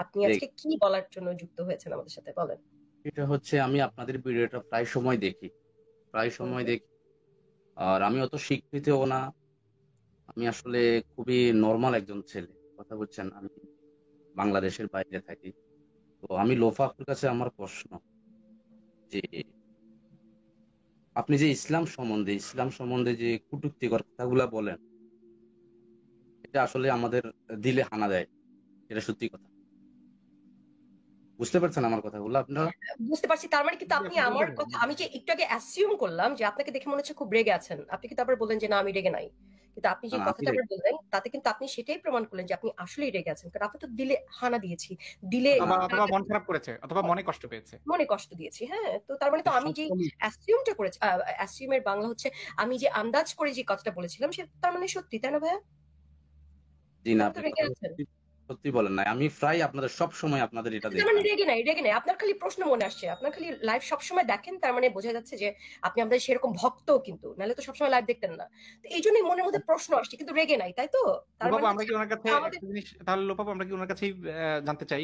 আপনি আজকে কি বলার জন্য যুক্ত হয়েছেন আমাদের সাথে, বলেন। এটা হচ্ছে, আমি আপনাদের ভিডিওটা প্রায় হুম সময় হুম। দেখি। আর আমি অত শিক্ষিতও না। আমি আসলে খুবই নর্মাল একজন ছেলে, কথা বলছেন। আমি বাংলাদেশের বাইরে থাকি। তো আমি লোফাকুর কাছে আমার প্রশ্ন যে, আপনি যে ইসলাম সম্বন্ধে যে কটূক্তিকর কথাগুলা বলেন, এটা আসলে আমাদের দিলে হানা দেয়। এটা সত্যি কথা। বুঝতে পারছেন আমার কথাগুলো আপনারা? বুঝতে পারছি, তার মানে কিন্তু জি, আপনি আপনি বলতে আমার পারেন। কথা, আমি যে একটু আগে অ্যাসিউম করলাম যে আপনাকে দেখে মনে হচ্ছে খুব রেগে আছেন, আপনি কিন্তু আবার বললেন যে না আমি রেগে নাই। কিন্তু আপনি না যে না, আমি কথাটা আবার বললেন তাতে কিন্তু আপনি সেটাই প্রমাণ করলেন যে আপনি আসলেই রেগে আছেন, কারণ আপনি তো দিলে হানা দিয়েছি, দিলে না অথবা অথবা আঘাত, মন খারাপ করেছে, অথবা মনে কষ্ট পেয়েছে। মনে কষ্ট দিয়েছি। হ্যাঁ, তো তার মানে তো আমি যে সবসময়। অ্যাসিউমটা করেছি, অ্যাসিউমের বাংলা হচ্ছে আমি যে আন্দাজ করে যে কথাটা বলেছিলাম সে তার মানে সত্যি, তাই না ভাইয়া? জি না, তাহলে তো আপনি রেগে কথাটা আছেন। সত্যি সত্যি বলেন নাই। আমি প্রায় আপনাদের সব সময় আপনাদের এটা তার দেখি মানে আমি। রেগে নাই, রেগে নাই, আপনার খালি প্রশ্ন মনে আসছে, আপনার খালি লাইভ সবসময় দেখেন, তার মানে বোঝা যাচ্ছে যে আপনি আমাদের সেরকম ভক্ত, কিন্তু নাহলে তো সবসময় লাইভ দেখতেন না। তো এই জন্যই মনের মধ্যে প্রশ্ন আসছে, কিন্তু রেগে নাই, তাই তো? তার লোপাপু মানে আমরা হচ্ছে কি ওনার কাছে আমাদের, একটা জিনিস, তাহলে লোপাপু আমরা কি ওনার কাছেই জানতে চাই,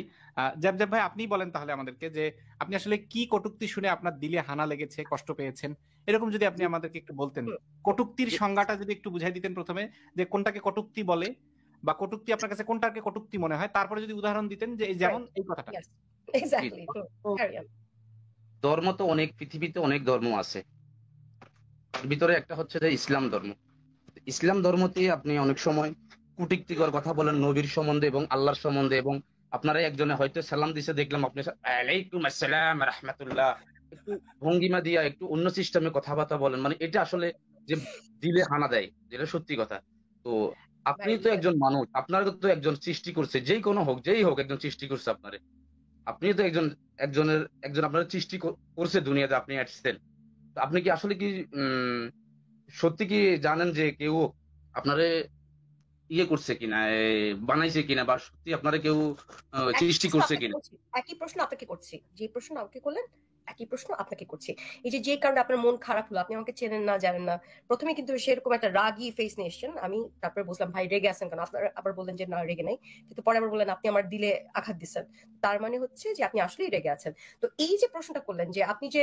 জ্যাব জ্যাব ভাই আপনি বলেন তাহলে আমাদেরকে যে আপনি আসলে কি কটূক্তি শুনে আপনার দিলে হানা লেগেছে, কষ্ট পেয়েছেন, এরকম যদি আপনি জি, আমাদেরকে একটু বলতেন। হুম, কটূক্তির যে সংজ্ঞাটা যদি একটু বুঝাই দিতেন প্রথমে, যে কোনটাকে কটূক্তি বলে, বা কটূক্তি আপনার কাছে কোনটাকে কটূক্তি মনে হয়, তারপরে যদি উদাহরণ দিতেন যে এই যেমন রাইট, এই কথাটা। Yes, G, exactly, hmm, carry on. ধর্ম তো অনেক, পৃথিবীতে অনেক ধর্ম আছে। তার ভিতরে একটা হচ্ছে যে ইসলাম ধর্ম। ইসলাম ধর্মতে আপনি অনেক সময় কটূক্তিকর কথা বলেন নবীর সম্বন্ধে এবং আল্লাহর সম্বন্ধে, এবং আপনারা একজনে হয়তো সালাম দিছে, দেখলাম আপনি আলাইকুম আসসালাম রাহমাতুল্লাহ, একটু ভঙ্গিমা দিয়া একটু অন্য সিস্টেমে কথাবার্তা বলেন, মানে এটা আসলে যে দিলে হানা দেয়, যেটা সত্যি কথা। তো আপনি ভাই, তো একজন মানুষ, আপনার তো একজন সৃষ্টি করছে, যেই কোনো হোক, যেই হোক, একজন সৃষ্টি করছে আপনারে। আপনি তো একজন আপনার সৃষ্টি করছে দুনিয়াতে, আপনি আসছেন। তো আপনি কি আসলে কি উম সত্যি কি জানেন যে কেউ আপনারে ইয়ে করছে কিনা, বানাইছে কিনা, বা সত্যি আপনারা কেউ একই সৃষ্টি প্রশ্ন করছে আপনাকে কিনা? করছি, একই প্রশ্ন আপনাকে করছি, যে প্রশ্ন আমাকে করলেন একই প্রশ্ন আপনাকে করছি। এই যে যে কারণে আপনার মন খারাপ হলো, আপনি আমাকে চেনেন না, জানেন না, প্রথমে কিন্তু সেরকম একটা রাগি ফেস নিয়ে এসেছেন, আমি তারপরে বুঝলাম ভাই রেগে আছেন কেন, আপনার আবার বললেন যে না রেগে নাই, কিন্তু পরে আবার বললেন আপনি আমার দিলে আঘাত দিচ্ছেন, তার মানে হচ্ছে যে আপনি আসলেই রেগে আছেন। তো এই যে প্রশ্নটা করলেন যে আপনি যে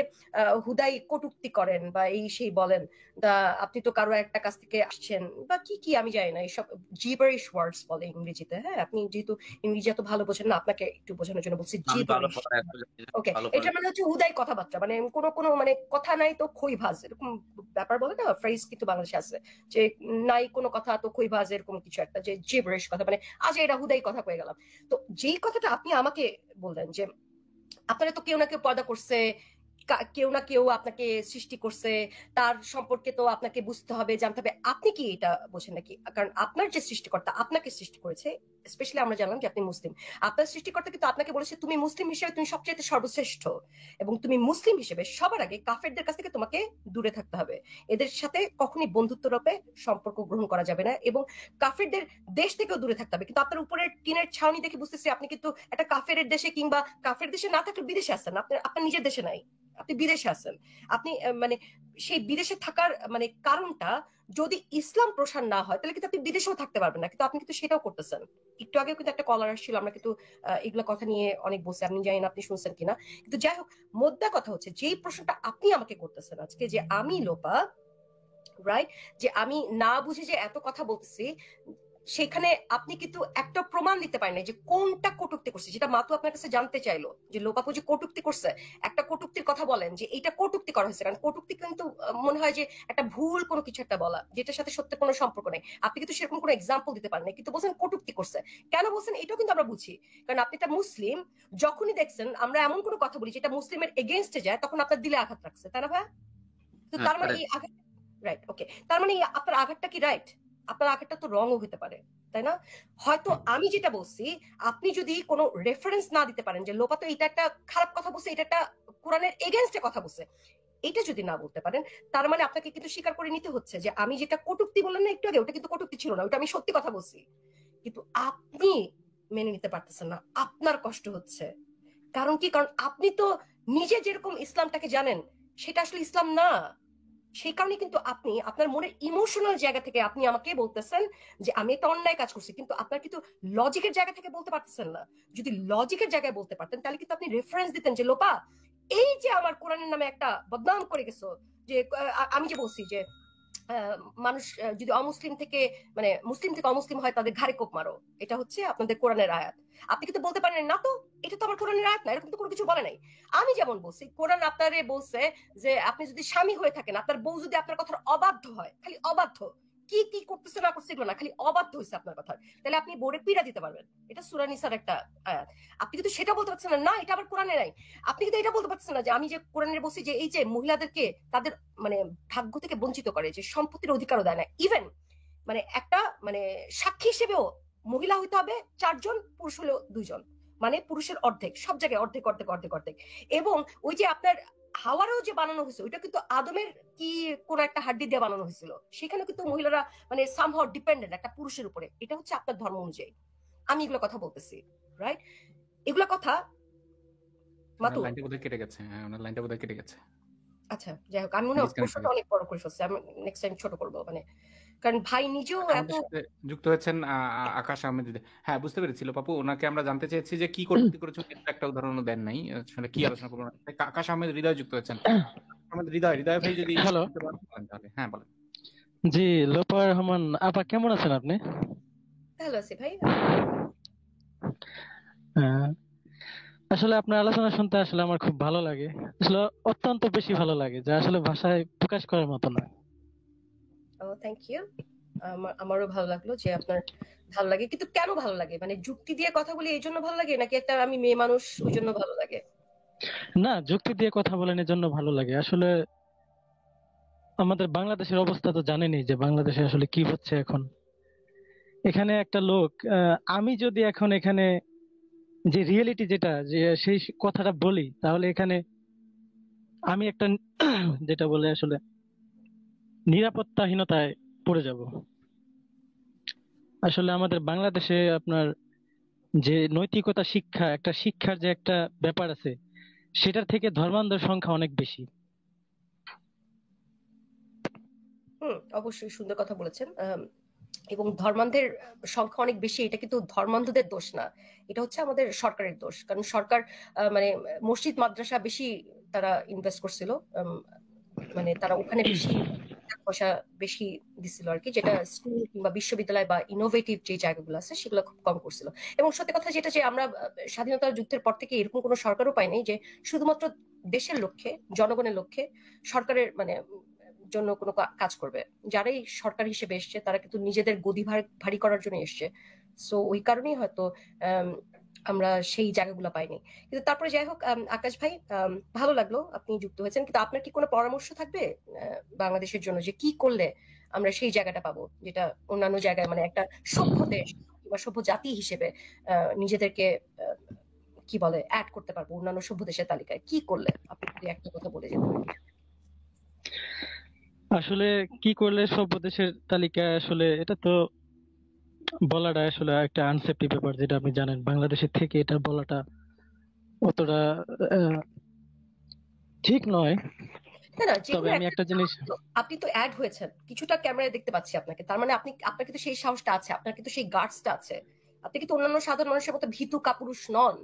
হুদাই কটূক্তি করেন বা এই সেই বলেন, তা আপনি তো কারো একটা কাছ থেকে আসছেন বা কি কি আমি জানি না, এইসব জিবারিশ ওয়ার্ডস বলে ইংরেজিতে, হ্যাঁ, আপনি যেহেতু ইংরেজি এত ভালো বোঝেন না, আপনাকে একটু বোঝানোর জন্য বলছি আমি ভালো জিবারিশ। পড়া আসলে ওকে, ভালো এটা পড়া। মানে হচ্ছে হুদাই কথাবার্তা, মানে কোনো কোনো মানে কথা নাই তো খই ভাজ, এরকম ব্যাপার বলে না, ফ্রেজ কিন্তু বাংলাদেশে আছে যে নাই কোনো কথা তো খই ভাজ, এরকম কিছু একটা, যে জিবারিশ কথা, মানে আজ এটা হুদাই কথা কয়ে গেলাম। তো যেই কথাটা আপনি আমাকে বললেন যে আপনারা তো কেউ না কেউ পয়দা করছে, কেউ না কেউ আপনাকে সৃষ্টি করছে, তার সম্পর্কে তো আপনাকে বুঝতে হবে, জানতে হবে, আপনি কি এটা বোঝেন নাকি? কারণ আপনার যে সৃষ্টিকর্তা আপনাকে সৃষ্টি করেছে, স্পেশালি আমরা জানলাম যে আপনি মুসলিম, আপনার সৃষ্টিকর্তা কিন্তু আপনাকে বলেছে তুমি মুসলিম হিসেবে তুমি সবচেয়ে সর্বশ্রেষ্ঠ, এবং তুমি মুসলিম হিসেবে সবার আগে কাফেরদের কাছ থেকে তোমাকে দূরে থাকতে হবে, এদের সাথে কখনই বন্ধুত্ব রূপে সম্পর্ক গ্রহণ করা যাবে না, এবং কাফেরদের দেশ থেকেও দূরে থাকতে হবে। কিন্তু আপনার উপরের টিনের ছাউনি দেখে বুঝতেছি আপনি কিন্তু একটা কাফের দেশে, কিংবা কাফের দেশে না থাকলে বিদেশে আছেন, আপনার আপনার নিজের দেশে নাই, আপনি বিদেশে আছেন। আপনি মানে সেই বিদেশে থাকার মানে কারণটা যদি ইসলাম প্রসার না হয় তাহলে কিন্তু আপনি বিদেশেও থাকতে পারবেন না, কিন্তু আপনি কিন্তু সেটাও করতেছেন। একটু আগেও কিন্তু একটা কলার আসছিল, আমরা কিন্তু এগুলা কথা নিয়ে অনেক বলছি, আমি জানি না আপনি শুনছেন কিনা, কিন্তু যাই হোক, মোদ্দা কথা হচ্ছে যেই প্রশ্নটা আপনি আমাকে করতেছেন আজকে, যে আমি লোপা, রাইট, যে আমি না বুঝে যে এত কথা বলতেছি, সেখানে আপনি কিন্তু একটা প্রমাণ দিতে পারেন না যে কোনটা কটূক্তি করছে, যেটা মাতু আপনার কাছে জানতে চাইলো যে লোপাপু যে কটূক্তি করছে, একটা কটূক্তির কথা বলেন যে এটা কটূক্তি করা হয়েছে, কারণ কটূক্তি কিন্তু মনে হয় যে একটা ভুল কোনো কিছু একটা বলা, যেটার সাথে সত্যি কোনো সম্পর্ক নেই, আপনি কিন্তু সেরকম কোনো এক্সাম্পল দিতে পারেন না, কিন্তু বলছেন কটূক্তি করছে। কেন বলছেন এটাও কিন্তু আমরা বুঝি, কারণ আপনি একটা মুসলিম, যখনই দেখছেন আমরা এমন কোনো কথা বলি যেটা মুসলিমের এগেনস্টে যায়, তখন আপনার দিলে আঘাত রাখছে, তাই না ভাই? তো হ্যাঁ, তার মানে এই আঘাত, রাইট, ওকে, তার মানে আপনার আঘাতটা কি রাইট? আপনার আঘাতটা তো রঙও হতে পারে, তাই না? হয়তো আমি যেটা বলছি, আপনি যদি কোনো রেফারেন্স না দিতে পারেন যে লোপা তো এটা একটা খারাপ কথা বলছে, এটা একটা কোরআনের এগেনস্টে কথা বলছে, এটা যদি না বলতে পারেন, তার মানে আপনাকে কিন্তু স্বীকার করে নিতে হচ্ছে যে আমি যেটা কটূক্তি বললাম না একটু আগে, ওটা কিন্তু কটূক্তি ছিল না, ওটা আমি সত্যি কথা বলছি, কিন্তু আপনি মেনে নিতে পারতেছেন না, আপনার কষ্ট হচ্ছে। কারণ কি? কারণ আপনি তো নিজে যেরকম ইসলামটাকে জানেন সেটা আসলে ইসলাম না, সেই কারণে কিন্তু আপনি আপনার মনের ইমোশনাল জায়গা থেকে আপনি আমাকে বলতেছেন যে আমি একটা অন্যায় কাজ করছি, কিন্তু আপনার কিন্তু লজিকের জায়গা থেকে বলতে পারতেছেন না। যদি লজিকের জায়গায় বলতে পারতেন তাহলে কিন্তু আপনি রেফারেন্স দিতেন যে লোপা এই যে আমার কোরআনের নামে একটা বদনাম করে গেছো, যে আমি যে বলছি যে মানুষ যদি অমুসলিম থেকে মানে মুসলিম থেকে অমুসলিম হয় তাদের ঘাড়ে কোপ মারো, এটা হচ্ছে আপনাদের কোরআনের আয়াত। আপনি কিন্তু বলতে পারেন না তো এটা তো আমার কোরআনের আয়াত না, এরকম তো কোনো কিছু বলে নাই। আমি যেমন বলছি কোরআন আপনারে বলছে যে আপনি যদি স্বামী হয়ে থাকেন, আপনার বউ যদি আপনার কথার অবাধ্য হয়, খালি অবাধ্য, কি কি করতেছে না করছে এগুলো না, খালি অবাধ্য হয়েছে আপনার কথা, তাহলে আপনি বোর্ডে পীড়া দিতে পারবেন। এটা সূরা নিসার একটা আয়াত। আপনি কিন্তু সেটা বলতে পারছেন না, এটা আবার কোরআনে নাই। আপনি কিন্তু এটা বলতে পারছেন না যে আমি যে কোরআনের বলছি যে এই যে মহিলাদেরকে তাদের মানে ভাগ্য থেকে বঞ্চিত করে, যে সম্পত্তির অধিকারও দেয় না, ইভেন মানে একটা মানে সাক্ষী হিসেবেও মহিলা হইতে হবে 4 জন, পুরুষ হলেও 2 জন, মানে পুরুষের অর্ধেক, সব জায়গায় অর্ধেক অর্ধেক অর্ধেক অর্ধেক। এবং ওই যে আপনার হাওয়ারও যে বানানো হয়েছে ওইটা কিন্তু আদমের কি কোন একটা হাড্ডি দিয়ে বানানো হয়েছিল, সেখানে কিন্তু মহিলারা মানে সামহাউ ডিপেন্ডেন্ট একটা পুরুষের উপরে। এটা হচ্ছে আপনার ধর্ম অনুযায়ী আমি এগুলো কথা বলতেছি, রাইট? এগুলা কথা মাতু। লাইনটা বোধহয় কেটে গেছে। হ্যাঁ, ওনার লাইনটা বোধহয় কেটে গেছে। আচ্ছা যাই হোক, আমি মনে হয় ডিসকানেক্ট হয়ে প্রশ্নটা গেছে। অনেক বড় করে ফেলছি, আমি নেক্সট টাইম ছোট করবো, মানে কারণ ভাই নিজেও এত আমাদের সাথে যুক্ত হয়েছেন আকাশ আহমেদ। হ্যাঁ, বুঝতে পেরেছিল পাপু। ওনাকে আমরা জানতে চেয়েছি যে কি কটূক্তি করেছেন, কিন্তু একটা উদাহরণও দেন নাই। আসলে কি আলোচনা করবো না। আকাশ আহমেদ হৃদয় যুক্ত হয়েছেন। আমাদের হৃদয় হৃদয় ভাই যদি হ্যালো, বলতে পারেন তাহলে। হ্যাঁ, বলেন। জি লোপা রহমান আপা, কেমন আছেন আপনি? ভালো আছি ভাই। আহ, আসলে আপনার আলোচনা শুনতে আসলে আমার খুব ভালো লাগে, আসলে অত্যন্ত বেশি ভালো লাগে, যা আসলে ভাষায় প্রকাশ করার মতো না। ও থ্যাংক ইউ। আমারও ভালো লাগলো যে আপনার ভালো লাগে, কিন্তু কেন ভালো লাগে? মানে যুক্তি দিয়ে কথা বলি এই জন্য ভালো লাগে, নাকি একটা আমি মেয়ে মানুষ ওই জন্য ভালো লাগে? না, যুক্তি দিয়ে কথা বলেন এর জন্য ভালো লাগে। আসলে আমাদের বাংলাদেশের অবস্থা তো জানেনই, যে বাংলাদেশে আসলে কি হচ্ছে এখন। এখানে একটা লোক, আমি যদি এখন এখানে যে রিয়েলিটি যেটা, যে সেই কথাটা বলি, তাহলে এখানে আমি একটা যেটা বলে আসলে নিরাপত্তাহীনতায় পড়ে যাব। আসলে আমাদের বাংলাদেশে আপনার যে নৈতিকতা শিক্ষা, একটা শিক্ষার যে একটা ব্যাপার আছে, সেটার থেকে ধর্মান্ধের সংখ্যা অনেক বেশি। অবশ্যই সুন্দর কথা বলেছেন। এবং ধর্মান্ধের সংখ্যা অনেক বেশি, এটা কিন্তু ধর্মান্ধদের দোষ না, এটা হচ্ছে আমাদের সরকারের দোষ। কারণ সরকার মানে মসজিদ মাদ্রাসা বেশি তারা ইনভেস্ট করছিল, মানে তারা ওখানে বেশি টাকা পয়সা বেশি দিছিল আর কি, যেটা স্কুল কিংবা বিশ্ববিদ্যালয় বা ইনোভেটিভ যে জায়গাগুলো আছে সেগুলো খুব কম করছিল। এবং সত্যি কথা যেটা, যে আমরা স্বাধীনতা যুদ্ধের পর থেকে এরকম কোনো সরকারও পাইনি যে শুধুমাত্র দেশের লক্ষ্যে, জনগণের লক্ষ্যে সরকারের মানে জন্য কোনো কাজ করবে। যারাই সরকার হিসেবে এসছে তারা কিন্তু নিজেদের গদি ভারী করার জন্য এসছে। সো ওই কারণেই হয়তো আমরা সেই জায়গাগুলো পাইনি। কিন্তু তারপরে যাই হোক, আকাশ ভাই ভালো লাগলো আপনি যুক্ত হয়েছেন, কিন্তু আপনার কি কোনো পরামর্শ থাকবে বাংলাদেশের জন্য, যে কি করলে আমরা সেই জায়গাটা পাবো যেটা অন্যান্য জায়গায়, মানে একটা সভ্য দেশ বা সভ্য জাতি হিসেবে নিজেদেরকে কি বলে অ্যাড করতে পারবো অন্যান্য সভ্য দেশের তালিকায়? কি করলে আপনি যদি একটা কথা বলে যেতে পারেন। আসলে কি করলে সভ্য দেশের তালিকায়, আসলে এটা তো বলাটা আসলে একটা আনসেফটি ব্যাপার, যেটা আপনি জানেন। বাংলাদেশের থেকে এটা বলাটা অতটা আহ, ঠিক নয়। না না, তবে যেগুলো আমি একটা জিনিস, আপনি তো অ্যাড হয়েছেন, কিছুটা ক্যামেরায় দেখতে পাচ্ছি আপনাকে, তার মানে আপনার কিন্তু সেই সাহসটা আছে, আপনার কিন্তু সেই গার্ডসটা আছে। আপনি কিন্তু অন্যান্য সাধারণ মানুষের মতো ভীতু কাপুরুষ নন,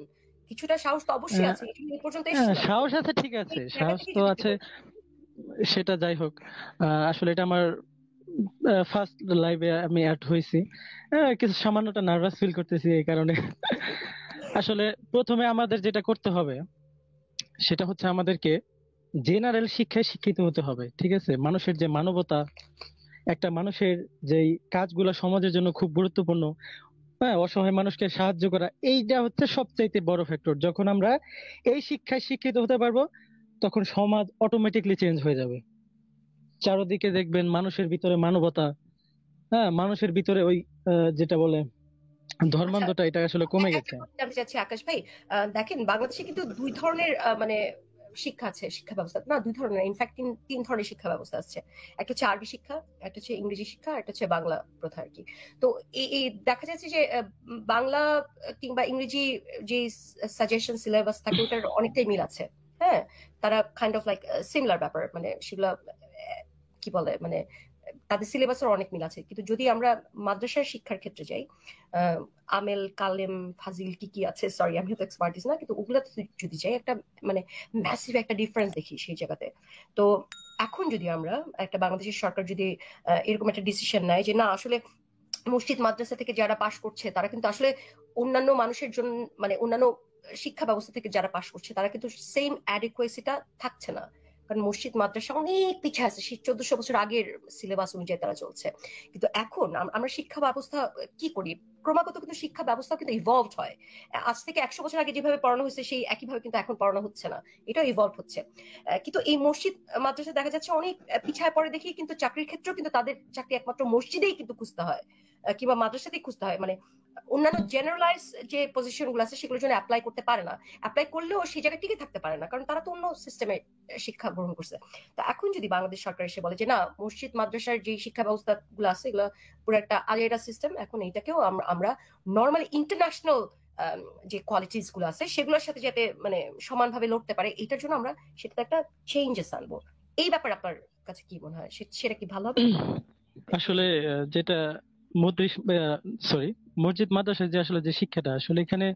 কিছুটা সাহস তো অবশ্যই আহ, আছে, এই পর্যন্ত এসেছিলাম। সাহস আছে, ঠিক এই আছে, জায়গা সাহস থেকে তো যদি একটু আছে। বলতেন। সেটা যাই হোক, আসলে এটা আমার ফার্স্ট লাইভে আমি অ্যাড হয়েছি। কিছু সামান্যটা নার্ভাস ফিল করতেছি এই কারণে। আসলে প্রথমে আমাদের যেটা করতে হবে, সেটা হচ্ছে আমাদেরকে জেনারেল শিক্ষায় শিক্ষিত হতে হবে, ঠিক আছে? মানুষের যে মানবতা, একটা মানুষের যেই কাজগুলো সমাজের জন্য খুব গুরুত্বপূর্ণ, হ্যাঁ, অসহায় মানুষকে সাহায্য করা, এইটা হচ্ছে সবচাইতে বড় ফ্যাক্টর। যখন আমরা এই শিক্ষায় শিক্ষিত হতে পারবো, তখন সমাজ অটোমেটিকলি চেঞ্জ হয়ে যাবে। চারদিকে দেখবেন মানুষের ভিতরে মানবতা, হ্যাঁ, মানুষের ভিতরে ওই যেটা বলে আচ্ছা, ধর্মান্ধতা, এটা আসলে কমে একটা গেছে। কথা জানতে চাচ্ছি আকাশ ভাই। দেখেন বাংলাদেশে কিন্তু 2 ধরনের মানে শিক্ষা আছে, শিক্ষা ব্যবস্থা না 2 ধরনের, ইনফ্যাক্ট 3 ধরনের শিক্ষা ব্যবস্থা আছে। একটা হচ্ছে আরবি শিক্ষা, একটা হচ্ছে ইংরেজি শিক্ষা, একটা হচ্ছে বাংলা প্রথা আর কি। তো এই দেখা যাচ্ছে যে বাংলা কিংবা ইংরেজি যে সাজেশন সিলেবাস থাকে ওটার অনেকটাই মিল আছে। হ্যাঁ, তারা কাইন্ড অফ লাইক সিমিলার ব্যাপার, মানে সেগুলা কি বলে মানে তাদের সিলেবাসের অনেক মিল আছে, কিন্তু যদি আমরা মাদ্রাসার শিক্ষার ক্ষেত্রে যাই, আমেল কালেম ফাজিল কি কি আছে, সরি আমি তো এক্সপার্টিস না, কিন্তু ওগুলা যদি যাই একটা মানে ম্যাসিভ একটা ডিফারেন্স দেখি সেই জায়গাতে। তো এখন যদি আমরা একটা বাংলাদেশের সরকার যদি এরকম একটা ডিসিশন নেয় যে না আসলে মসজিদ মাদ্রাসা থেকে যারা পাশ করছে তারা কিন্তু আসলে অন্যান্য মানুষের জন্য মানে অন্যান্য শিক্ষা ব্যবস্থা থেকে যারা পাশ করছে তারা কিন্তু সেম অ্যাডিকুয়েসিটা থাকছে না, কারণ মসজিদ মাদ্রাসা অনেক পিছিয়ে আছে, সেই 1400 বছর আগের সিলেবাস অনুযায়ী তারা চলছে। কিন্তু এখন আমরা শিক্ষা ব্যবস্থা কি করি, ক্রমাগত কিন্তু শিক্ষা ব্যবস্থা কিন্তু ইভলভ হয়। আজ থেকে 100 বছর আগে যেভাবে পড়ানো হয়েছে সেই একইভাবে কিন্তু এখন পড়ানো হচ্ছে না, এটাও ইভলভ হচ্ছে। কিন্তু এই মসজিদ মাদ্রাসা দেখা যাচ্ছে অনেক পিছায় পড়ে দেখি, কিন্তু চাকরির ক্ষেত্রেও কিন্তু তাদের চাকরি একমাত্র মসজিদেই কিন্তু খুঁজতে হয় কিংবা মাদ্রাসাতেই খুঁজতে হয়, মানে অন্যান্য জেনারেলাইজ যে পজিশন গুলো আছে সেগুলোর জন্য অ্যাপ্লাই করতে পারে না, অ্যাপ্লাই করলেও সেই জায়গায় টিকে থাকতে পারে না, কারণ তারা তো অন্য সিস্টেমে শিক্ষা গ্রহণ করছে। তো এখন যদি বাংলাদেশ সরকার এসে বলে যে না মসজিদ মাদ্রাসার যে শিক্ষা ব্যবস্থা গুলো আছে এগুলো পুরো একটা আলিয়ারা সিস্টেম, এখন এইটাকেও আমরা নর্মালি ইন্টারন্যাশনাল যে কোয়ালিটিস গুলো আছে সেগুলোর সাথে যাতে মানে সমানভাবে লড়তে পারে, এটার জন্য আমরা সেটাতে একটা চেঞ্জেস আনবো। এই ব্যাপারে আপনার কাছে কি মনে হয়, সেটা কি ভালো হবে? আসলে যেটা মসজিদ মাদ্রাসায় যে আসলে যে শিক্ষাটা আসলে এখানে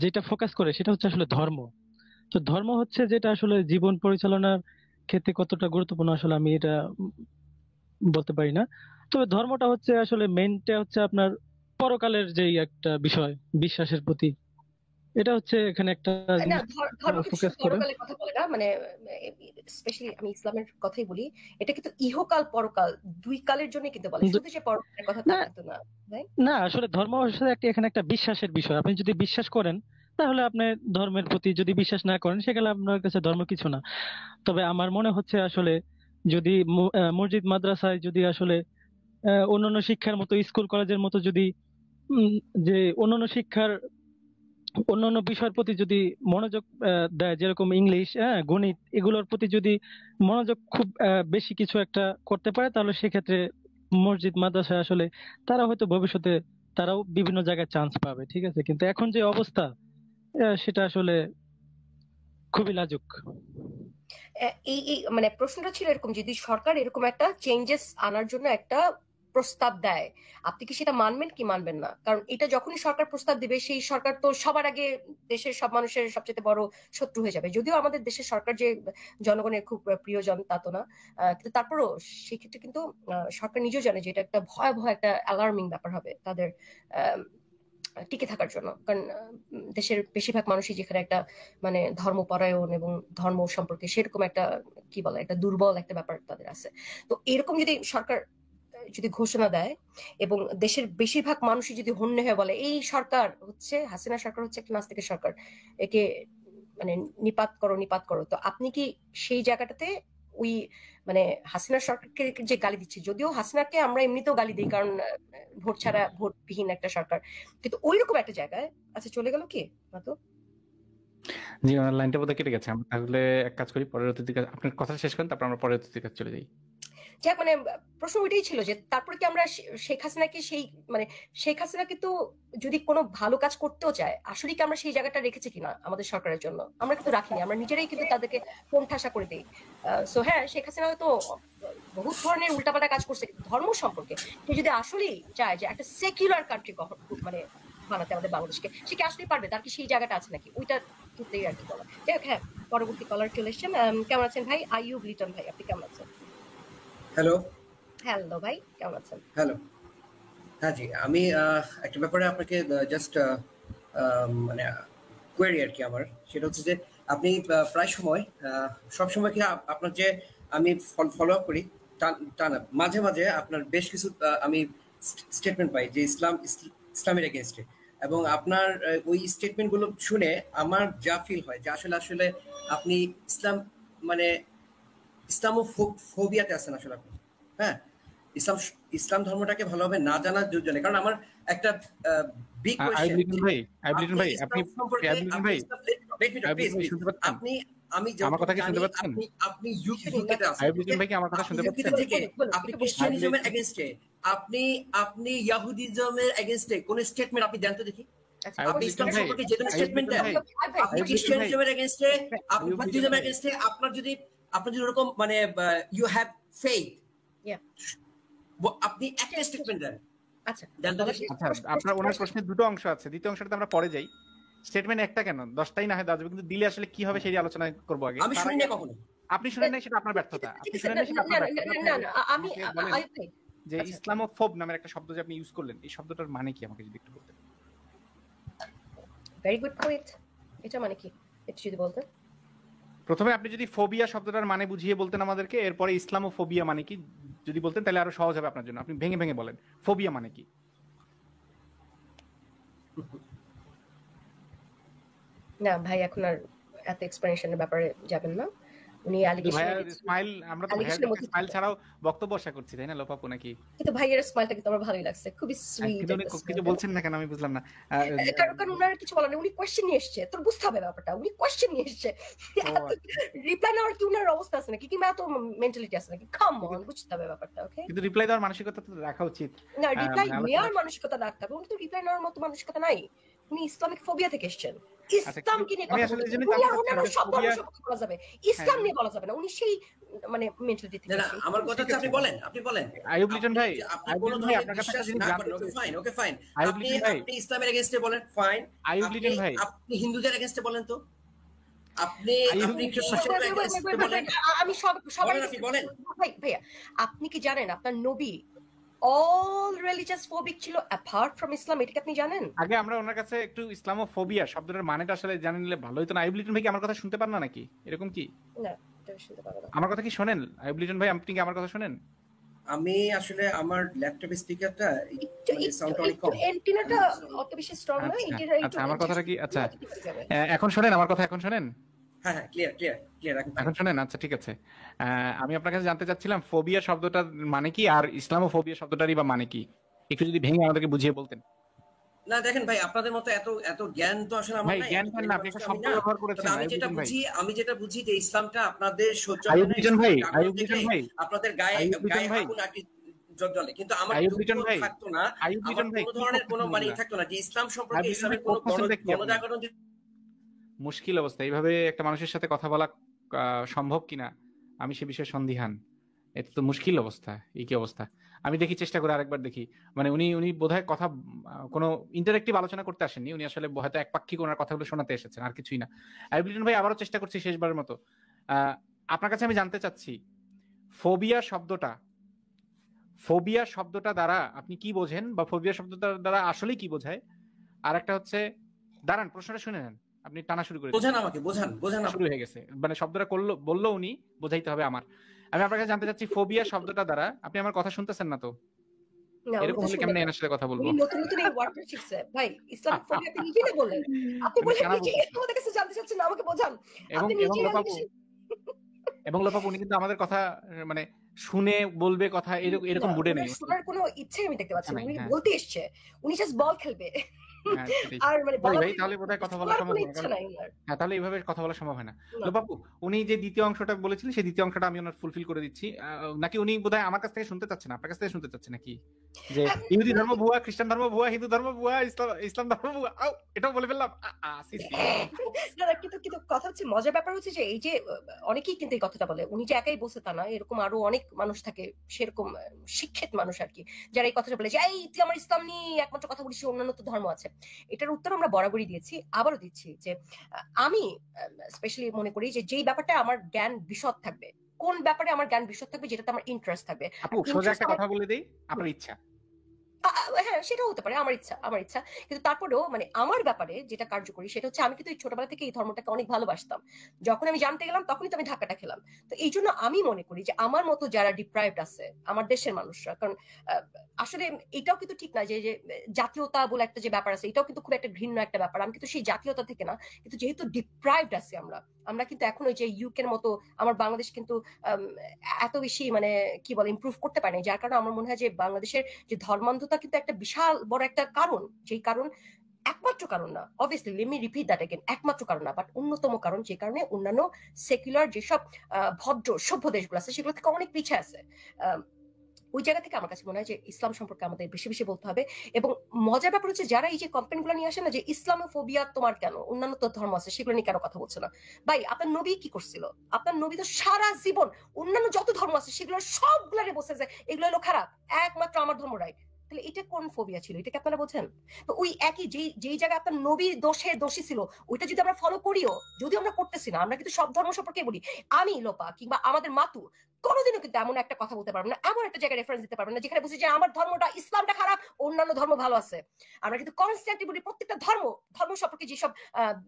যেটা ফোকাস করে সেটা হচ্ছে আসলে ধর্ম। তো ধর্ম হচ্ছে যেটা আসলে জীবন পরিচালনার ক্ষেত্রে কতটা গুরুত্বপূর্ণ আসলে আমি এটা বলতে পারি না। তবে ধর্মটা হচ্ছে আসলে মেইনটা হচ্ছে আপনার পরকালের যেই একটা বিষয়, বিশ্বাসের প্রতি, এটা হচ্ছে এখানে একটা না জিনিস ধর্ম কিন্তু ফোকাস শুধু করে। পরকালের কথা বলে না, মানে স্পেশালি আমি ইসলামের কথাই বলি, এটা কিন্তু ইহকাল পরকাল দুই কালের জন্য কিন্তু বলে, কিন্তু শুধু যে পরকালের কথা তা না কিন্তু না ভাই। না আসলে ধর্ম আসলে এখানে একটা বিশ্বাসের বিষয়। আপনি যদি বিশ্বাস করেন তাহলে আপনি ধর্মের প্রতি, যদি বিশ্বাস না করেন সেখানে আপনার কাছে ধর্ম কিছু না। তবে আমার মনে হচ্ছে আসলে যদি মসজিদ মাদ্রাসায় যদি আসলে অন্যান্য শিক্ষার মতো, স্কুল কলেজের মতো যদি উম, যে অন্যান্য শিক্ষার অন্যান্য বিষয়ের প্রতি যদি মনোযোগ দেয়, যেরকম ইংলিশ, গণিত, এগুলোর প্রতি যদি মনোযোগ খুব বেশি কিছু একটা করতে পারে, তাহলে সেক্ষেত্রে মসজিদ মাদ্রাসা আসলে তারা হয়তো ভবিষ্যতে তারাও বিভিন্ন জায়গায় চান্স পাবে, ঠিক আছে। কিন্তু এখন যে অবস্থা সেটা আসলে খুবই লাজুক। এই এই মানে প্রশ্নটা ছিল এরকম, যদি সরকার এরকম একটা চেঞ্জেস আনার জন্য একটা প্রস্তাব দেয়, আপনি কি সেটা মানবেন কি মানবেন না? কারণ এটা যখনই সরকার প্রস্তাব দিবে সেই সরকার তো সবার আগে দেশের সব মানুষের সবচেয়ে বড় শত্রু হয়ে যাবে, যদিও আমাদের দেশের সরকার যে জনগণের খুব প্রিয়জন তা তো না, কিন্তু তারপরও সেক্ষেত্রে কিন্তু সরকার নিজেও জানে যে এটা একটা ভয়াবহ একটা অ্যালার্মিং ব্যাপার হবে তাদের টিকে থাকার জন্য, কারণ দেশের বেশিরভাগ মানুষই যেখানে একটা মানে ধর্মপরায়ণ এবং ধর্ম সম্পর্কে সেরকম একটা কি বলে একটা দুর্বল একটা ব্যাপার তাদের আছে। তো এরকম যদি সরকার যদি ঘোষণা দেয় এবং দেশের বেশিরভাগ মানুষই যদি হন্যে হয়ে বলে এই সরকার হচ্ছে হাসিনা সরকার হচ্ছে একটা নাস্তিকের সরকার, একে মানে নিপাত করো, তো আপনি কি সেই জায়গাটাতে ওই মানে হাসিনা সরকারকে যে গালি দিচ্ছে, যদিও হাসিনাকে আমরা এমনিতেও গালি দিই কারণ ভোট ছাড়া ভোটবিহীন একটা সরকার, কিন্তু ওইরকম একটা জায়গায় আচ্ছা চলে গেল কি না তো। জি, ওনার লাইনটা বোধহয় কেটে গেছে। আমরা তাহলে এক কাজ করি, পরের অতিথির কাছে আপনার কথা শেষ করেন, তারপর আমরা পরের অতিথির কাছে চলে যাই। যাক মানে প্রশ্ন ওইটাই ছিল যে তারপরে কি আমরা শেখ হাসিনাকে সেই মানে শেখ হাসিনা কিন্তু যদি কোনো ভালো কাজ করতেও চায় আসলে কি আমরা সেই জায়গাটা রেখেছি কিনা আমাদের সরকারের জন্য, আমরা কিন্তু রাখিনি, আমরা নিজেরাই কিন্তু তাদেরকে কোণঠাসা করে দিই। সো হ্যাঁ শেখ হাসিনা হয়তো বহু ধরনের উল্টাপাল্টা কাজ করছে, কিন্তু ধর্ম সম্পর্কে সে যদি আসলেই চায় যে একটা সেকুলার কান্ট্রি মানে বানাতে আমাদের বাংলাদেশকে, সে কি আসলেই পারবে? তার কি সেই জায়গাটা আছে নাকি, ওইটা ক্ষেত্রেই আর কি বলা। যাই হোক, হ্যাঁ পরবর্তী কলার চলে এসছেন। কেমন আছেন ভাই? আইয়ুব লিটন ভাই, আপনি কেমন আছেন? হ্যালো। হ্যালো ভাই, কেমন আছেন? হ্যালো। হ্যাঁ জি, আমি একটা ব্যাপারে আপনাকে জাস্ট মানে কোয়েরি আর কি আমার, সেটা হচ্ছে যে আপনি প্রায় সময় সব সময় কি আপনার যে আমি ফলো আপ করি তা না, মাঝে মাঝে আপনার বেশ কিছু আমি স্টেটমেন্ট পাই যে ইসলামের এগেনস্টে, এবং আপনার ওই স্টেটমেন্টগুলো শুনে আমার যা ফিল হয় যে আসলে আসলে আপনি ইসলাম মানে ইসলামোফোবিয়াতে আছেন আসলে আপনি। হ্যাঁ, ইসলাম ইসলাম ধর্মটাকে ভালোভাবে না জানার জন্য, কারণ আমার একটা বিগ কোয়েশ্চেন, আইবলিটন ভাই, আপনি আইবলিটন ভাই, আইবলিটন ভাই শুনতে পাচ্ছেন? আপনি আমি আমার কথা যতটুকু কি জানি শুনতে পাচ্ছেন? আপনি ইউকেতে আছেন, আইবলিটন ভাই কি আমার কথা শুনতে ইউকেতে পাচ্ছেন? থেকে আপনি খ্রিস্টানিজমের এগেইনস্টে, আপনি ইহুদিজমের এগেইনস্টে কোন স্টেটমেন্ট আপনি দেন তো দেখি। আপনি ইসলাম সম্পর্কে যে কোনো স্টেটমেন্ট দেন, আপনি খ্রিস্টানিজমের এগেইনস্টে, আপনি বুদ্ধিজমের এগেইনস্টে, আপনার যদি আপনার যদি ওরকম মানে ইউ হ্যাভ ফেইথ, Yeah. আপনি একটা স্টেটমেন্ট দেন। আচ্ছা দেন তো বলা দেখি। শেষ- আচ্ছা প্রশ্ন- আপনার ওনার প্রশ্ন- প্রশ্নের দুটো অংশ আছে, দ্বিতীয় অংশটা আমরা পরে যাই। স্টেটমেন্ট একটা কেন, 10টাই না হয় দেওয়া যাবে, কিন্তু দিলে আসলে কি হবে সেই আলোচনা করবো আগে। আমি তার শুনি আগে না কখনো। আপনি শুনেন নাই সেটা আপনার ব্যর্থতা, ঠিক আপনি আছে, শুনেন নাই সেটা আপনার ব্যর্থতা। না, আমি আমাকে বলেন ভাই, যে আচ্ছা। ইসলামোফোব নামের একটা শব্দ যে আপনি ইউজ করলেন, এই শব্দটার মানে কি আমাকে যদি একটু বলতেন। Very good point. এটা মানে কি একটু যদি বলতেন? প্রথমে আপনি যদি ফোবিয়া শব্দটার মানে বুঝিয়ে বলতেন আমাদেরকে, এরপরে ইসলামোফোবিয়া মানে কি যদি বলতেন তাহলে আরো সহজ হবে আপনার জন্য। আপনি ভেঙে ভেঙে বলেন ফোবিয়া মানে কি। না ভাই, এখন আর এত এক্সপ্লেনেশনের ব্যাপারে যাবেন না। উনি কিন্তু ভাইয়ার অ্যালিগেশন স্মাইল, আমরা তো ভাইয়ার মধ্যে স্মাইল ছাড়াও বক্তব্য আশা করছি, তাই না লোপাপু নাকি? কিন্তু ভাইয়ের স্মাইলটা কিন্তু আমার ভালোই লাগছে, খুবই সুইট। কিন্তু উনি কিছু বলছেন না কেন আমি বুঝলাম না। কারণ ওনার কিছু বলার নেই, উনি কোয়েশ্চেন নিয়ে এসছে, তোর বুঝতে হবে ব্যাপারটা, উনি কোয়েশ্চেন নিয়ে এসছে। রিপ্লাই নেওয়ার কি উনার অবস্থা আছে নাকি, কিংবা এত মেন্টালিটি আছে নাকি? কাম অন, বুঝতে হবে ব্যাপারটা। ওকে, কিন্তু রিপ্লাই দেওয়ার মানসিকতা তো রাখা উচিত। না রিপ্লাই মানে নেওয়ার মানসিকতা রাখতে হবে, উনি তো রিপ্লাই নেওয়ার মতো মানসিকতা নাই। উনি ইসলামিক ফোবিয়া থেকে এসেছেন, ইসলামকে নিয়ে আমি কথা আসলে বলতে, এই জন্যই উনি জানতে আর অন্যান্য চাচ্ছিলাম যে সব ধর্মের ফোবিয়া- সাথে কথা বলা যাবে, ইসলাম নিয়ে বলা যাবে না। উনি সেই মানে মেন্টালিটি থেকে না না, এসেছেন। আমার কথা হচ্ছে আপনি বলেন, আপনি বলেন। আইয়ুব লিটন ভাই, আপনি আইয়ুব কোন লিটন ভাই, ধরনের আপনার কাছে বিশ্বাস একটা জিনিস না জানতে করেন, ওকে চাইছি। Fine, okay fine. আইয়ুব আপনি লিটন ভাই, আপনি ইসলামের এগেইনস্টে বলেন, ফাইন। আইয়ুব লিটন ভাই, আপনি হিন্দুদের এগেইনস্টে বলেন তো। আপনি আইয়ুব আপনি লিটন খ্রিস্টানদের এগেইনস্টে বলেন। আমি সবাই বলেন, আপনি বলেন। ভাইয়া, আপনি কি জানেন আপনার নবী অল রিলিজিয়াস ফোবিক ছিল অ্যাপার্ট ফ্রম ইসলাম? এটা কি আপনি জানেন? আগে আমরা ওনার কাছে একটু ইসলামোফোবিয়া শব্দটার মানেটা আসলে জানে নিলে ভালো হতো না। আইয়ুব লিটন ভাই কি আমার কথা শুনতে পান না নাকি? এরকম কি? না, এটা শুনতে পারবো না। আমার কথা কি শোনেন? আইয়ুব লিটন ভাই, আপনি কি আমার কথা শোনেন? আমি আসলে আমার ল্যাপটপ স্পিকারটা মানে সাউন্ড অনেক কম। এন্টিনাটা অত বেশি স্ট্রং না, আচ্ছা, এন্টিনা আচ্ছা, আমার কথাটা কি আচ্ছা ঠিক আছে। এখন শোনেন আমার কথা, এখন শোনেন, হ্যাঁ হ্যাঁ, ক্লিয়ার ক্লিয়ার ক্লিয়ার। এখন শোনেন। আচ্ছা ঠিক আছে, আমি আপনার কাছে জানতে চাচ্ছিলাম ফোবিয়া শব্দটার মানে কি আর ইসলামোফোবিয়া শব্দটারই বা মানে কি, একটু যদি ভেঙে আমাদেরকে বুঝিয়ে বলতেন। না দেখেন ভাই, আপনাদের মতো এত এত জ্ঞান তো আসলে আমার ভাই নাই। জ্ঞান এত পান না, আপনি একটা আমি শব্দ না। ব্যবহার করেছেন। তবে আমি আইয়ুব যেটা লিটন ভাই, বুঝি যে ইসলামটা আপনাদের সহ্য আইয়ুব হয় না, লিটন ভাই, ইসলামের আইয়ুব আগুন লিটন দেখলে ভাই, আপনাদের গায়ে আইয়ুব লিটন গায়ে ভাই, আগুন আগে জ্বলে। কিন্তু আমার আইয়ুব দুঃখ লিটন ভাই, থাকতো না, আইয়ুব আমার লিটন ভাই, কোনো কি ধরনের কোনো করতেছেন মানে আপনারা? থাকতো না যে ইসলাম সম্পর্কে, আইয়ুব লিটন ভাই ইসলামের কোনো করতেছেনটা কি আপনারা? গণজাগরণ যে মুশকিল অবস্থা, এইভাবে একটা মানুষের সাথে কথা বলা সম্ভব কিনা আমি সে বিষয়ে সন্দিহান। এটা তো মুশকিল অবস্থা। এই কি অবস্থা? আমি দেখি, চেষ্টা করে আরেকবার দেখি। মানে উনি বোধহয় কথা কোনো ইন্টারেক্টিভ আলোচনা করতে আসেননি, উনি আসলে হয়তো একপাক্ষিক ওনার কথাগুলো শোনাতে এসেছেন, আর কিছুই না। আইয়ুব লিটন ভাই, আবারও চেষ্টা করছি শেষবারের মতো। আপনার কাছে আমি জানতে চাচ্ছি ফোবিয়া শব্দটা দ্বারা আপনি কি বোঝেন, বা ফোবিয়া শব্দটা দ্বারা আসলেই কি বোঝায়? আর একটা হচ্ছে, দাঁড়ান প্রশ্নটা শুনে নেন, আপনি টানা শুরু করে বোঝান আমাকে, বোঝান বোঝান শুরু হয়ে গেছে। মানে শব্দটা বললো উনি, বোঝাইতে হবে আমার। আমি আপনার কাছে জানতে চাচ্ছি ফোবিয়া শব্দটা দ্বারা, আপনি আমার কথা শুনতেছেন না তো? না, এরকম হলে কেমনে এনার সাথে কথা বলবো? উনি নতুন নতুন এই ওয়ার্ডটা শিখছে ভাই। ইসলামিক ফোবিয়া আপনি নিজে না বলেন, আপনি আমি বলেন কেন নিজে বলবো? আমাদের কাছে জানতে চাচ্ছেন, আমাকে বোঝান। এবং আপনি নিজে লোপাপু, উনি কিন্তু আমাদের কথা মানে শুনে বলবে কথা, এরকম বুড়ে নেই। শোনার কোনো ইচ্ছে আমি দেখতে পাচ্ছি না। নাই, উনি হ্যাঁ। বলতে এসছে, উনি জাস্ট বল খেলবে। হ্যাঁ, সেটাই। আর মানে সরি বলা ভাই, তাহলে বোধহয় কথা বলা শোনার সম্ভব কোনো না। ইচ্ছা নাই ওনার। হ্যাঁ, তাহলে এইভাবে কথা বলা সম্ভব হয় না। না। লোপাপু, উনি যে দ্বিতীয় অংশটা বলেছিলেন সেই দ্বিতীয় অংশটা আমি ওনার ফুলফিল করে দিচ্ছি। নাকি উনি বোধহয় আমার কাছ থেকে শুনতে চাচ্ছেন, আপনার কাছ থেকে শুনতে চাচ্ছেন নাকি? যে ইহুদি ধর্ম ভুয়া, খ্রিস্টান ধর্ম ভুয়া, হিন্দু ধর্ম ভুয়া, ইসলাম ধর্ম ভুয়া। এটাও বলে ফেললাম। না, কিন্তু কিন্তু কথা হচ্ছে, মজার ব্যাপার হচ্ছে যে এই যে অনেকেই কিন্তু এই কথাটা বলে, উনি যে একাই বলছে তা না, এরকম আরো অনেক মানুষ থাকে, সেরকম শিক্ষিত মানুষ আর কি, যারা এই কথাটা বলে যে এই তুই আমার ইসলাম নিয়ে একমাত্র কথা বলিস, অন্যান্য তো ধর্ম আছে। এটার উত্তর আমরা বরাবরই দিয়েছি, আবারও দিচ্ছি যে আমি স্পেশালি মনে করি যে যেই ব্যাপারটা আমার জ্ঞান বিশদ থাকবে, কোন ব্যাপারে আমার জ্ঞান বিশদ থাকবে, যেটাতে আমার ইন্টারেস্ট থাকবে। আপু, সোজা একটা কথা বলে দেই, আপনার ইচ্ছা। হ্যাঁ, সেটাও হতে পারে, আমার ইচ্ছা। কিন্তু তারপরেও মানে আমার ব্যাপারে যেটা কার্যকরী সেটা হচ্ছে, আমি কিন্তু এই ছোটবেলা থেকে এই ধর্মটাকে অনেক ভালোবাসতাম। যখন আমি জানতে গেলাম তখনই তো আমি ধাক্কাটা খেলাম। তো এই জন্য আমি মনে করি যে আমার মতো যারা ডিপ্রাইভড আছে, আমার দেশের মানুষরা, কারণ আসলে এটাও কিন্তু ঠিক না যে জাতীয়তা বলে একটা যে ব্যাপার আছে, এটাও কিন্তু খুব একটা ঘৃণ্য একটা ব্যাপার। আমি কিন্তু সেই জাতীয়তা থেকে না, কিন্তু যেহেতু ডিপ্রাইভড আছি আমরা কিন্তু এখন ওই যে ইউকের মতো আমার বাংলাদেশ কিন্তু এত বেশি মানে কি বলে ইমপ্রুভ করতে পারেনি, যার কারণে আমার মনে হয় যে বাংলাদেশের যে ধর্মান্ধতা কিন্তু একটা বিশাল বড় একটা কারণ, যেই কারণ একমাত্র কারণ না, obviously let me repeat that again, একমাত্র কারণ না, বাট অন্যতম কারণ, যে কারণে অন্যান্য সেকুলার যেসব ভদ্র সভ্য দেশগুলো আছে সেগুলো থেকে অনেক পিছিয়ে আছে। ওই জায়গা থেকে আমার কাছে মনে হয় যে ইসলাম সম্পর্কে আমাদের বেশি বেশি বলতে হবে। এবং মজার ব্যাপার হচ্ছে যারা এই যে কমপ্লেন গুলো নিয়ে আসে না যে ইসলামোফোবিয়া তোমার কেন, অন্যান্য তো ধর্ম আছে সেগুলো নিয়ে কেন কথা বলছে না। ভাই আপনার নবী কি করছিল? আপনার নবী তো সারা জীবন অন্যান্য যত ধর্ম আছে সেগুলো সবগুলারে বলছে যে এগুলো হলো খারাপ, একমাত্র আমার ধর্ম রাইট। তাহলে এটা কোন ফোবিয়া ছিল? এটা কি আপনারা বোঝেন? তো ওই একই যেই জায়গায় আপনার নবী দোষী ছিল, ওইটা যদি আমরা ফলো করিও, যদিও আমরা করতেছি না, আমরা কিন্তু সব ধর্ম সম্পর্কে বলি। আমি লোপা কিংবা আমাদের মাতু কোনোদিনও কিন্তু এমন একটা কথা বলতে পারবেন না, এমন একটা জায়গায় রেফারেন্স দিতে পারবেন না যেখানে বলছি যে আমার ধর্মটা ইসলামটা খারাপ, অন্যান্য ধর্ম ভালো আছে। আমরা কিন্তু কনস্ট্যান্টলি বলি প্রত্যেকটা ধর্ম সম্পর্কে যেসব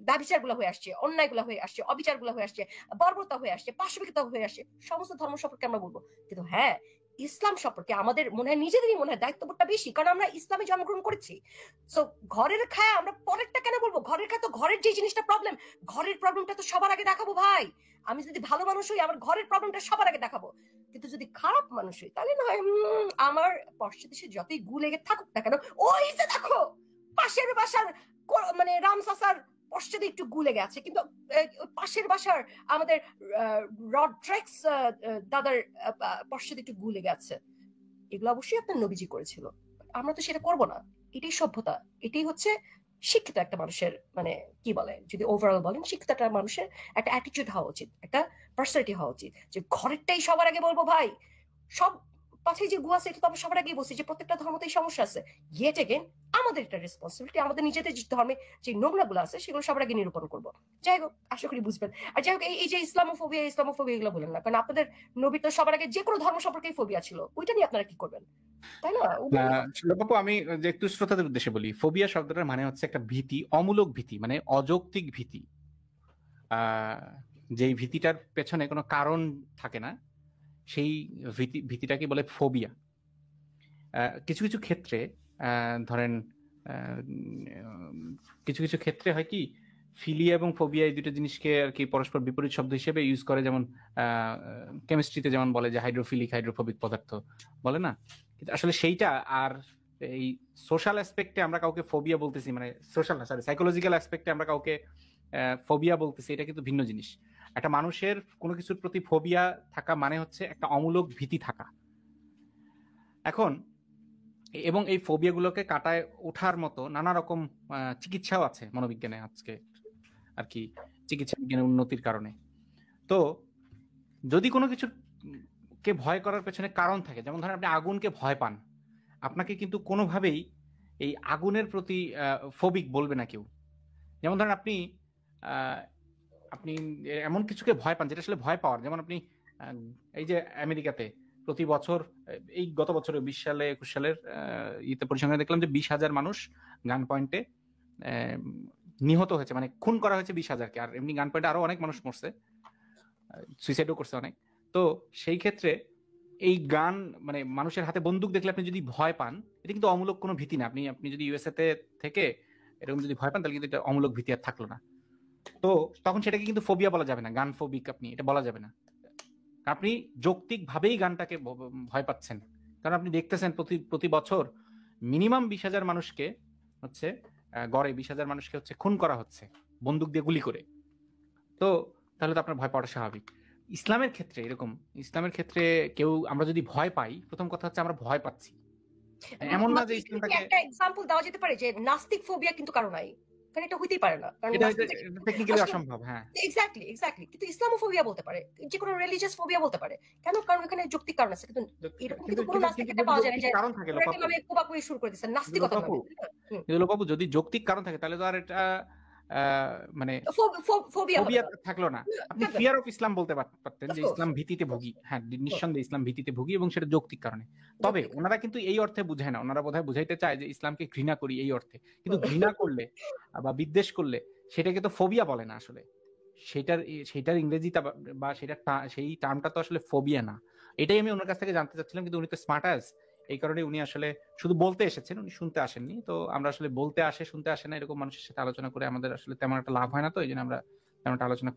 ব্যভিচার গুলো হয়ে আসছে, অন্যায় গুলো হয়ে আসছে, অবিচার গুলো হয়ে আসছে, বর্বরতা হয়ে আসছে, পাশবিকতা হয়ে আসছে, সমস্ত ধর্ম সম্পর্কে আমরা বলবো। কিন্তু হ্যাঁ, ইসলাম সম্পর্কে আমাদের মনে হয় নিজেদেরই মনে হয় দায়িত্ববোধটা বেশি, কারণ আমরা ইসলামে জন্মগ্রহণ করেছি। সো ঘরের খায় আমরা পরেরটা কেন বলবো? ঘরের খায় তো ঘরের যে জিনিসটা প্রবলেম, ঘরের প্রবলেমটা তো সবার আগে দেখাবো ভাই। আমি যদি ভালো মানুষ হই আমার ঘরের প্রবলেমটা সবার আগে দেখাবো, কিন্তু যদি খারাপ মানুষ হই তাহলে নয় আমার পশ্চাৎ দেশে যতই গু লেগে থাকুক না কেন, ওই যে দেখো পাশের বাসার মানে রাম সাসার পশ্চাতে একটু গু লেগে আছে, কিন্তু পাশের বাসার আমাদের রড্রেক্স দাদার পশ্চাতে একটু গু লেগে আছে। এগুলো অবশ্যই আপনার নবীজি করেছিল, আমরা তো সেটা করব না। এটাই সভ্যতা, এটাই হচ্ছে শিক্ষিত একটা মানুষের মানে কি বলে, যদি ওভারঅল বলেন শিক্ষিত একটা মানুষের একটা অ্যাটিটিউড হওয়া উচিত, একটা পার্সোনালিটি হওয়া উচিত, যে ঘরেরটাই সবার আগে বলবো ভাই। সব পাশে যে গু আছে এটা তো আমরা সবার আগেই বলছি যে প্রত্যেকটা ধর্মতেই সমস্যা আছে। ইয়েট এগেন আমাদের একটা রেসপন্সিবিলিটি, আমাদের নিজেদের যে ধর্মে যে নোংরাগুলো আছে সেগুলো সবার আগে নিরূপণ করবো। যাই হোক, আশা করি বুঝবেন। আর যাই হোক, এই যে ইসলামোফোবিয়া এগুলো বলেন না, কারণ আপনাদের নবী তো সবার আগে যে কোনো ধর্ম সম্পর্কে ফোবিয়া ছিল, ওইটা নিয়ে আপনারা কি করবেন, তাই না? বাপু, আমি যে একটু শ্রোতাদের উদ্দেশ্যে বলি, ফোবিয়া শব্দটার মানে হচ্ছে একটা ভীতি, অমূলক ভীতি, মানে অযৌক্তিক ভীতি। যেই ভীতিটার পেছনে কোনো কারণ থাকে না, সেই ভীতিটাকে বলে ফোবিয়া। কিছু কিছু ক্ষেত্রে ধরেন কিছু কিছু ক্ষেত্রে হয় কি, ফিলিয়া এবং ফোবিয়া এই দুটো জিনিসকে আর কি পরস্পর বিপরীত শব্দ হিসেবে ইউজ করে। যেমন কেমিস্ট্রিতে যেমন বলে যে হাইড্রোফিলিক হাইড্রোফোবিক পদার্থ বলে না, কিন্তু আসলে সেইটা আর এই সোশ্যাল অ্যাসপেক্টে আমরা কাউকে ফোবিয়া বলতেছি, মানে সোশ্যাল না, সরি, সাইকোলজিক্যাল অ্যাসপেক্টে আমরা কাউকে ফোবিয়া বলতেছি, এটা কিন্তু ভিন্ন জিনিস। একটা মানুষের কোনো কিছুর প্রতি ফোবিয়া থাকা মানে হচ্ছে একটা অমূলক ভীতি থাকা। এখন এবং এই ফোবিয়াগুলোকে কাটায় ওঠার মতো নানা রকম চিকিৎসাও আছে মনোবিজ্ঞানে আজকে আর কি, চিকিৎসা বিজ্ঞানের উন্নতির কারণে। তো যদি কোনো কিছু কে ভয় করার পেছনে কারণ থাকে, যেমন ধরেন আপনি আগুনকে ভয় পান, আপনাকে কিন্তু কোনোভাবেই এই আগুনের প্রতি ফোবিক বলবে না কেউ। যেমন ধরেন আপনি আপনি এমন কিছুকে ভয় পান যেটা আসলে ভয় পাওয়ার, যেমন আপনি এই যে আমেরিকাতে প্রতি বছর, এই গত বছরে 20 সালে 21 সালের ইতে পরিসংখ্যানে দেখলাম যে 20,000 মানুষ গান পয়েন্টে নিহত হয়েছে, মানে খুন করা হয়েছে 20,000-কে। আর এমনি গান পয়েন্টে আরো অনেক মানুষ মরছে, সুইসাইডও করছে অনেক। তো সেই ক্ষেত্রে এই গান মানে মানুষের হাতে বন্দুক দেখলে আপনি যদি ভয় পান, এটা কিন্তু অমূলক কোনো ভীতি না। আপনি যদি ইউএসএ তে থেকে এরকম যদি ভয় পান তাহলে কিন্তু এটা অমূলক ভীতি আর থাকলো না। তো তখন সেটাকে কিন্তু ফোবিয়া বলা যাবে না, গান ফোবিক আপনি এটা বলা যাবে না। আপনি যৌক্তিক ভাবেই গানটাকে ভয় পাচ্ছেন, কারণ আপনি দেখতেছেন প্রতি বছর মিনিমাম 20,000 মানুষকে হচ্ছে গড়ে 20,000 মানুষকে হচ্ছে খুন করা হচ্ছে বন্দুক দিয়ে গুলি করে। তো তাহলে তো আপনার ভয় পাওয়াটা স্বাভাবিক। ইসলামের ক্ষেত্রে এরকম, ইসলামের ক্ষেত্রে কেউ আমরা যদি ভয় পাই, প্রথম কথা হচ্ছে আমরা ভয় পাচ্ছি, এমন না যে ইসলামটাকে একটা এক্সাম্পল দেওয়া যেতে পারে যে নাস্তিক ফোবিয়া কিন্তু কারণ নাই, কারণ এটা হইতেই পারে না, কারণ এটা টেকনিক্যালি অসম্ভব। হ্যাঁ, এক্স্যাক্টলি, কিন্তু ইসলামোফোবিয়া বলতে পারে, যে কোনো রিলিজিয়াস ফোবিয়া বলতে পারে। কেন? কারণ এখানে যৌক্তিক কারণ আছে। কিন্তু এরকম কিন্তু কোনো নাস্তিক এটা পাওয়া যায় না যে কারণ থাকে একটা নামে কোপাকুপি শুরু করে দিয়েছেন নাস্তিকতা ভাবে। বাবু, যদি যৌক্তিক কারণ থাকে তাহলে তো আর এটা মানে ফোবিয়া থাকলো না। আপনি ফিয়ার অফ ইসলাম বলতে পারতেন যে ইসলাম ভীতিতে ভুগি। হ্যাঁ, নিঃসন্দেহে ইসলাম ভীতিতে ভুগি এবং সেটা যৌক্তিক কারণে। তবে ওনারা কিন্তু এই অর্থে বুঝায় না, ওনারা বোধহয় বুঝাইতে চায় যে ইসলামকে ঘৃণা করি এই অর্থে। কিন্তু ঘৃণা করলে বা বিদ্বেষ করলে সেটাকে তো ফোবিয়া বলে না আসলে। সেটার ইংরেজিটা বা সেই টার্মটা তো আসলে ফোবিয়া না। এটাই আমি ওনার কাছ থেকে জানতে চাচ্ছিলাম, কিন্তু উনি তো স্মার্টাস, এই কারণে উনি আসলে শুধু বলতে এসেছেন, উনি শুনতে আসেননি। তো আমরা আসলে বলতে আসে শুনতে আসে না এরকম মানুষের সাথে আলোচনা করে আমাদের আসলে তেমন একটা লাভ হয় না, তো এই জন্য আমরা তেমন একটা আলোচনা